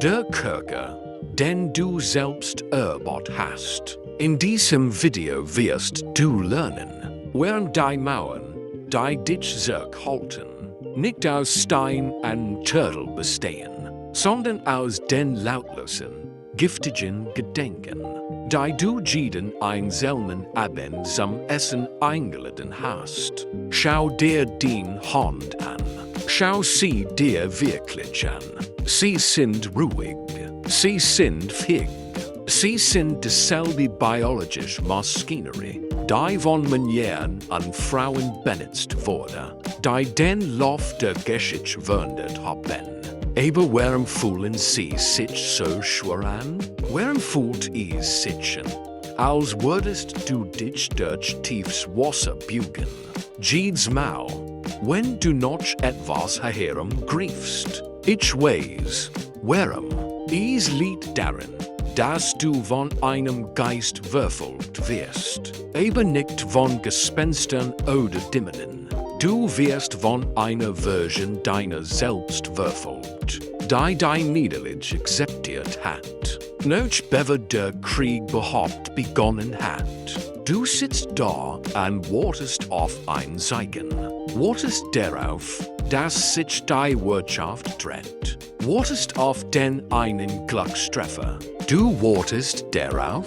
Der Körper, den du selbst erbaut hast. In diesem Video wirst du lernen, während die Mauern, die dich zurückhalten, nicht aus Stein und Turtle bestehen, sondern aus den lautlosen, giftigen Gedenken, die du jeden einzelnen Abend zum Essen eingeladen hast. Schau dir den Hand an. Schau sie dir wirklich an. Sie sind ruhig. Sie sind fähig. Sie sind dieselbe biologische Maschinerie, die von Manieren an Frauen benutzt wurde, die den Lauf der Geschichte verändert haben. Aber warum fühlen sie sich so schwer an? Warum fühlt es sich an, als würdest du dich durch tiefes Wasser bügen? Jedes Mal, wenn du noch etwas herumgreifst. Ich weiß, warum. Es liegt darin, dass du von einem Geist verfolgt wirst, aber nicht von Gespenstern oder Dämonen. Du wirst von einer Version deiner selbst verfolgt, die dein Niederlage akzeptiert hat. Noch bevor der Krieg überhaupt begonnen hat. Du sitzt da und wartest auf ein Zeichen. Wartest darauf, dass sich die Wirtschaft dreht. Wartest auf den einen Glückstreffer. Du wartest darauf,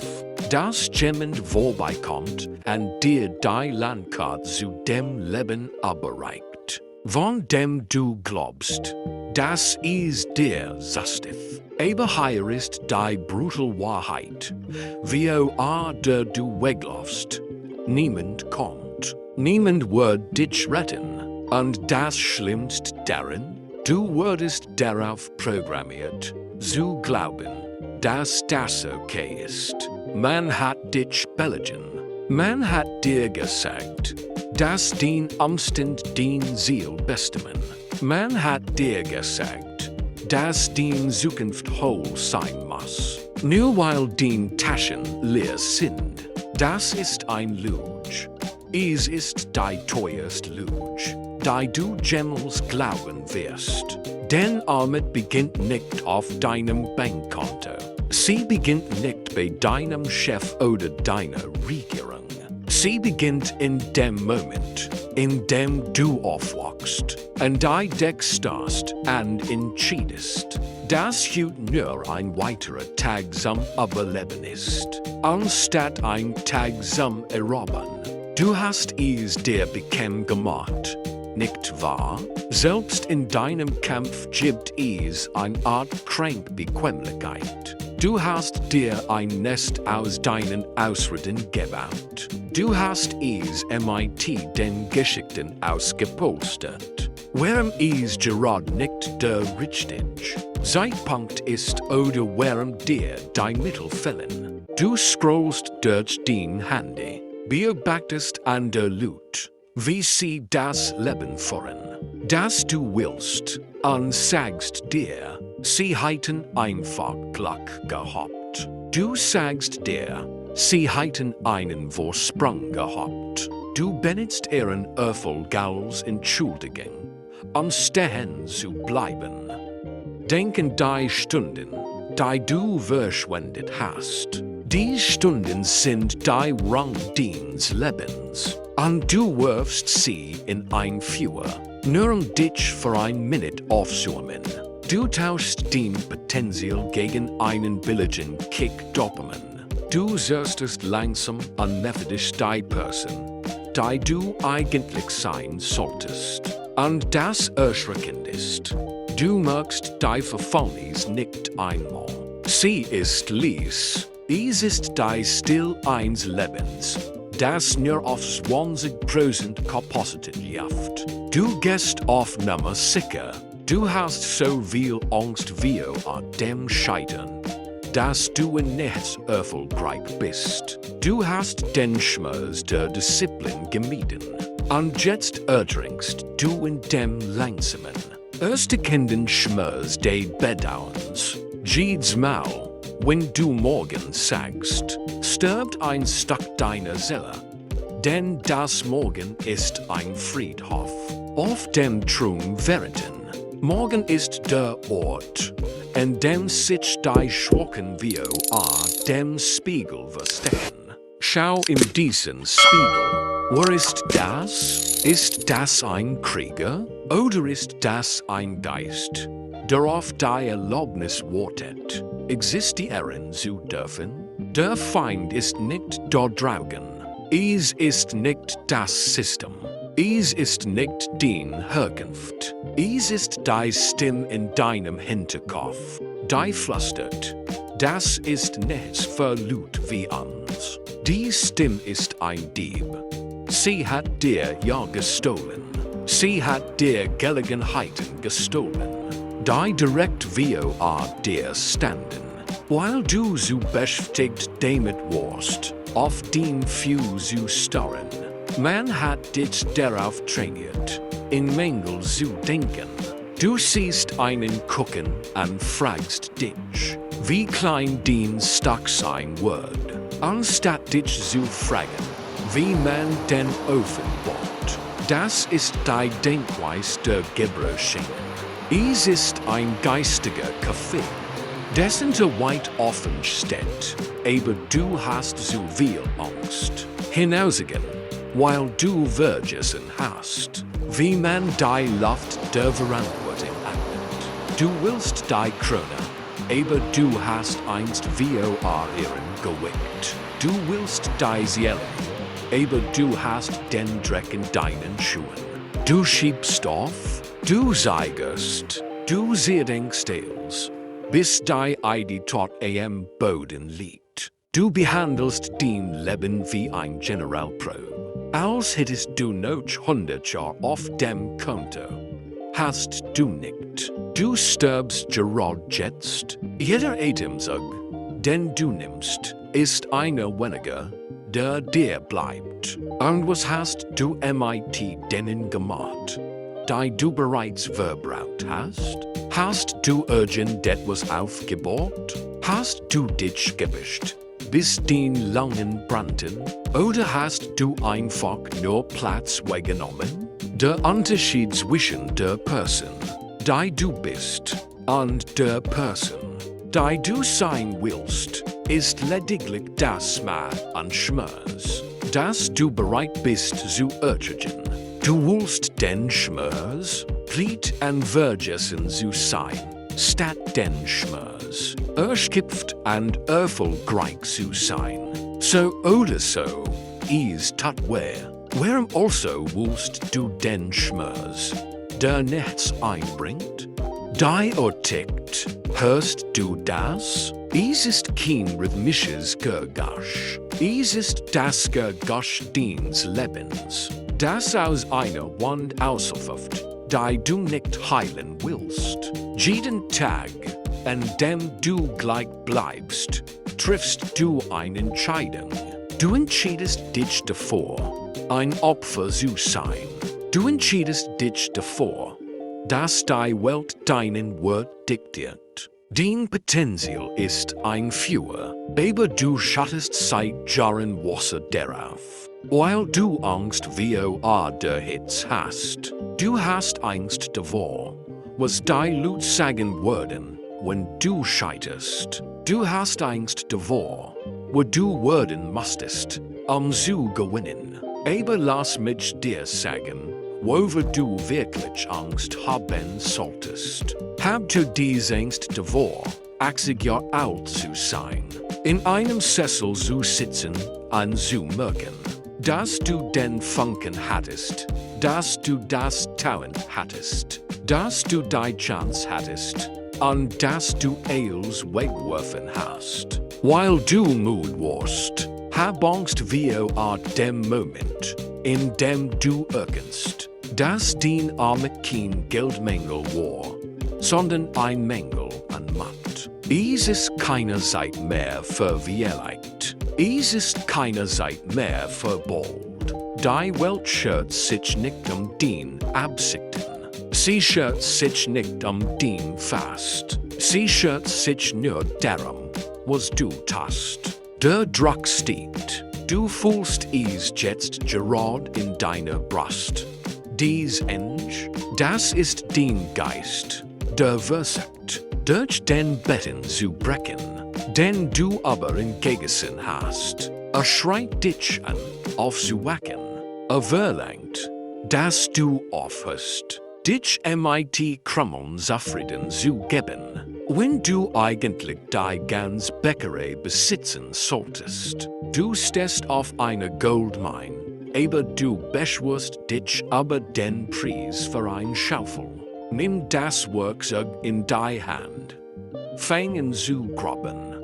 dass jemand vorbeikommt und dir die Landkarte zu dem Leben überreicht, von dem du glaubst, dass es dir zastif. Aber hier ist die brutale Wahrheit, wie auch der du weglaufst. Niemand kommt. Niemand wird dich retten. Und das Schlimmste darin, du wurdest darauf programmiert, zu glauben, dass das okay ist. Man hat dich belegen. Man hat dir gesagt, dass den Umstand den Ziel bestimmen. Man hat dir gesagt, dass die Zukunft hohl sein muss. Nur weil die Taschen leer sind. Das ist ein Lüge. Es ist die teuerste Lüge, die du jemals glauben wirst. Denn Armut beginnt nicht auf deinem Bankkonto. Sie beginnt nicht bei deinem Chef oder deiner Regierung. Sie beginnt in dem Moment, in dem du aufwachst, und die denkst und entschiedest, dass heute nur ein weiterer Tag zum Überleben ist, anstatt ein Tag zum Erobern. Du hast es dir bequem gemacht, nicht wahr? Selbst in deinem Kampf gibt es eine Art Bequemlichkeit. Du hast dir ein Nest aus deinen Ausreden gebaut. Du hast es MIT den Geschickten ausgepolstert. Warum es gerade nicht der richtige Zeitpunkt ist oder warum dir die Mittel fehlen. Du scrollst durch dein Handy, beobachtest andere Leute, wie sie das Leben führen, das du willst, und sagst dir, sie hätten einfach Glück gehabt. Du sagst dir, sie hätten einen Vorsprung gehabt. Du benutzt ihren Erfolg als Entschuldigung, um stehen zu bleiben. Denken die Stunden, die du verschwendet hast. Die Stunden sind die Rang deines Lebens, und du wirfst sie in ein Feuer, nur um dich für eine Minute aufzuwärmen. Du tauschst den Potenzial gegen einen billigen Kick Dopamin. Du suchst langsam und methodisch die Person, die du eigentlich sein solltest. Und das erschreckend ist, du magst die Verfallnis nicht einmal. Sie ist Lies. Es ist die Stil eines Lebens, das nur auf 20% Kapazität jaft. Du gehst auf Nummer sicher. Du hast so viel Angst wie an dem Scheitern, dass du nicht erfolgreich bist. Du hast den Schmerz der Disziplin gemieden. Und jetzt ertrinkst du in dem langsamen, erstickenden Schmerz des Bedauerns. Jedes Mal, wenn du morgen sagst, stirbt ein Stück deiner Seele. Denn das Morgen ist ein Friedhof, auf dem Traum Veriten. Morgen ist der Ort, in dem sich die Schwachen dem Spiegel verstecken. Schau in diesen Spiegel. Wer ist das? Ist das ein Krieger? Oder ist das ein Geist, der auf die Erlaubnis wartet, existieren zu dürfen? Der Feind ist nicht da draußen. Es ist nicht das System. Es ist nicht die Herkunft. Es ist die Stimme in deinem Hinterkopf, die flüstert. Das ist nichts verlut wie uns. Die Stimme ist ein Dieb. Sie hat dir ja gestohlen. Sie hat dir Gelegenheiten gestohlen, die direkt vor dir standen, weil du so beschäftigt damit warst, auf den Few zu starren. Man hat dich darauf trainiert, in Mängel zu denken. Du siehst einen gucken und fragst dich, wie klein den Stock sein wird, anstatt dich zu fragen, wie man den Ofen baut. Das ist die Denkweise der Gebrechen. Es ist ein geistiger Kaffee, dessen der weit offen steht, aber du hast so viel Angst, hinauszugehen, weil du vergessen hast, wie man die Luft der Verantwortung annimmt. Du willst die Krone, aber du hast einst vor ihren geweckt. Du willst die Seele, aber du hast den Dreck in deinen Schuhen. Du schiebst auf, du zeigst, du denkst, bis die Idee tot am Boden liegt. Du behandelst den Leben wie ein Generalprobe. Als hättest du noch 100 Jahre auf dem Konto. Hast du nicht. Du stirbst gerade jetzt. Jeder Atemzug, den du nimmst, ist einer weniger, der dir bleibt. Und was hast du mit denen gemacht, die du bereits verbraucht hast? Hast du irgendetwas aufgebaut? Hast du dich gewischt, bis den langen Branden? Oder hast du einfach nur Platz weggenommen? Der Unterschied zwischen der Person, die du bist, und der Person, die du sein willst, ist lediglich das Maß an Schmerz, das du bereit bist zu ertragen. Du willst den Schmerz, blitt und vergessen zu sein, statt den Schmerz, erschöpft und erfolgreich zu sein. So oder so, is tat weh. Warum also willst du den Schmerz, der nichts einbringt? Die tickt, hörst du das? Es ist kein rhythmisches Gergasch. Es ist das Gergasch des Lebens, das aus einer Wand ausläuft, die du nicht heilen willst. Jeden Tag, an dem du gleich bleibst, triffst du eine Entscheidung. Du entschiedest dich davor, ein Opfer zu sein. Du entschiedest dich davor, dass die Welt deinen Wort diktiert. Dein Potenzial ist ein Führer, aber du schattest seit Jahren Wasser darauf, weil du Angst vor der Hitze hast. Du hast Angst davor, was die Leute sagen würden, wenn du scheiterst. Du hast Angst davor, wo du werden musstest, zu gewinnen. Aber lass mich dir sagen, worüber du wirklich Angst haben solltest. Hab du diese Angst davor, 80 Jahre alt zu sein, in einem Sessel zu sitzen und zu merken, dass du den Funken hattest, dass du das Talent hattest, dass du die Chance hattest, und dass du alles wegwerfen hast, weil du müde warst. Hab Angst vor dem Moment, in dem du erkennst, dass dein Arme kein Geldmängel war, sondern ein Mängel an Macht. Es ist keine Zeit mehr für Vielheit. Es ist keine Zeit mehr für Bold. Die Welt schert sich nicht den Absichten. Sie schert sich nicht den Fast. Sie schert sich nur darum, was du tust. Der Druck steht. Du fühlst es jetzt gerade in deiner Brust. Dies Eng, das ist dein Geist, der Versagt, durch den Betten zu brechen, den du aber entgegengesehen hast. Schreit dich an, aufzuwachen, verlangt, dass du aufhörst, dich mit Krummeln zufrieden zu geben, wenn du eigentlich die ganz Bäckerei besitzen solltest. Du stehst auf einer Goldmine, aber du beschwörst dich über den Preis für ein Schaufel. Nimm das Werkzeug in die Hand. Fangen zu graben,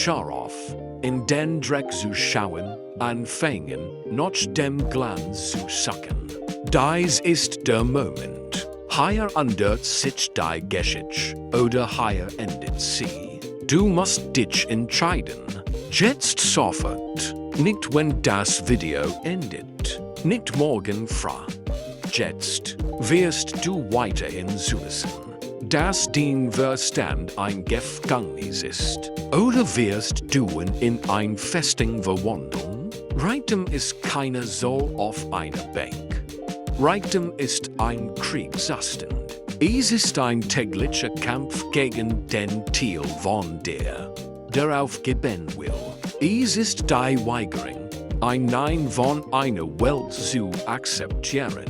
auf, in den Dreck zu schauen, anfangen, nach dem Glanz zu suchen. Dies ist der Moment. Hier ändert sich die Geschichte, oder hier endet sie. Du musst dich entscheiden. Jetzt sofort. Nicht wenn das Video endet. Nicht morgen früh. Jetzt wirst du weiterhin wissen, dass dein Verstand ein Gefängnis ist. Oder wirst du in ein Festung verwandeln? Reichtum ist keine Soll auf einer Bank. Reichtum ist ein Kriegszustand. Es ist ein täglicher Kampf gegen den Teil von dir, der aufgeben will. Es ist die Weigerung, ein Nein von einer Welt zu akzeptieren,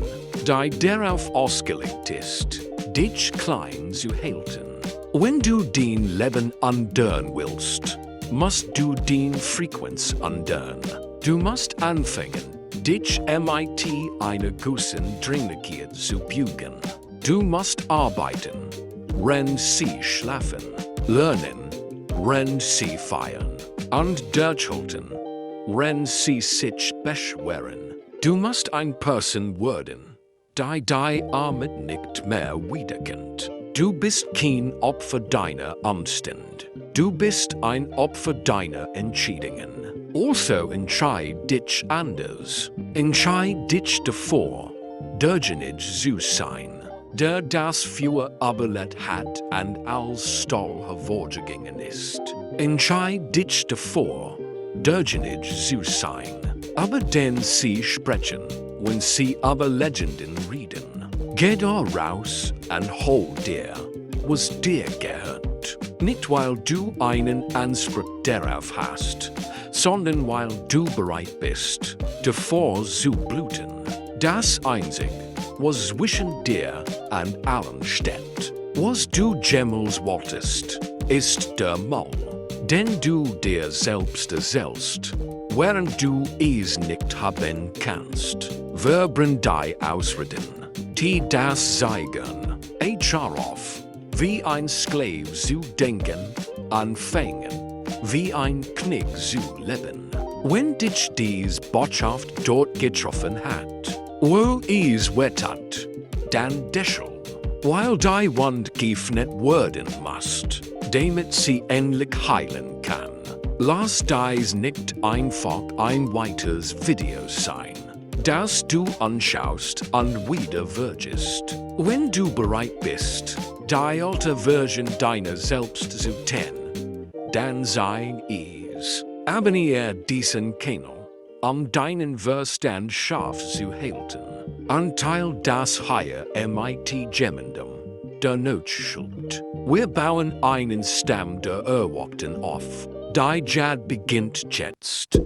die darauf ausgelegt ist, dich klein zu halten. Wenn du dein Leben ändern willst, musst du deine Frequenz ändern. Du musst anfangen, dich mit einer großen Dringlichkeit zu bügen. Du musst arbeiten, wenn sie schlafen, lernen, wenn sie feiern, und durchhalten, wenn sie sich beschweren. Du musst ein Person werden, die Armut nicht mehr wiederkennt. Du bist kein Opfer deiner Umstände. Du bist ein Opfer deiner Entscheidungen. Also entscheid dich anders. Entscheid dich davor, derjenige zu sein, der das für überlebt hat und als Stahl hervorgegangen ist. Entscheid dich davor, derjenige zu sein, über den sie sprechen, wenn sie über Legenden reden. Geh da raus und hol dir, was dir gehört. Nicht weil du einen Anspruch darauf hast, sondern weil du bereit bist, davor zu bluten. Das Einzige, was zwischen dir und allen steht, was du jemals wolltest, ist der Mall, den du dir selbst erzählst, während du es nicht haben kannst. Verbrenn die Ausreden, die das zeigen, auf, wie ein Sklave zu denken, anfangen, wie ein Knecht zu leben. Wenn dich dies Botschaft dort getroffen hat, wo es wettert, dann deschel, weil die Wund geöffnet werden musst, damit sie endlich heilen kann. Lass dies nicht einfach ein weiteres Video sein, das du anschaust und wieder würdest. Wenn du bereit bist, die alte Version deiner selbst zu tun, dann sei es. Abonniere diesen Kanal, deinen Verstand scharf zu halten. Und teil das hier mit jemandem, der Notschuld. Wir bauen einen Stamm der Erwachten auf. Die Jad beginnt jetzt.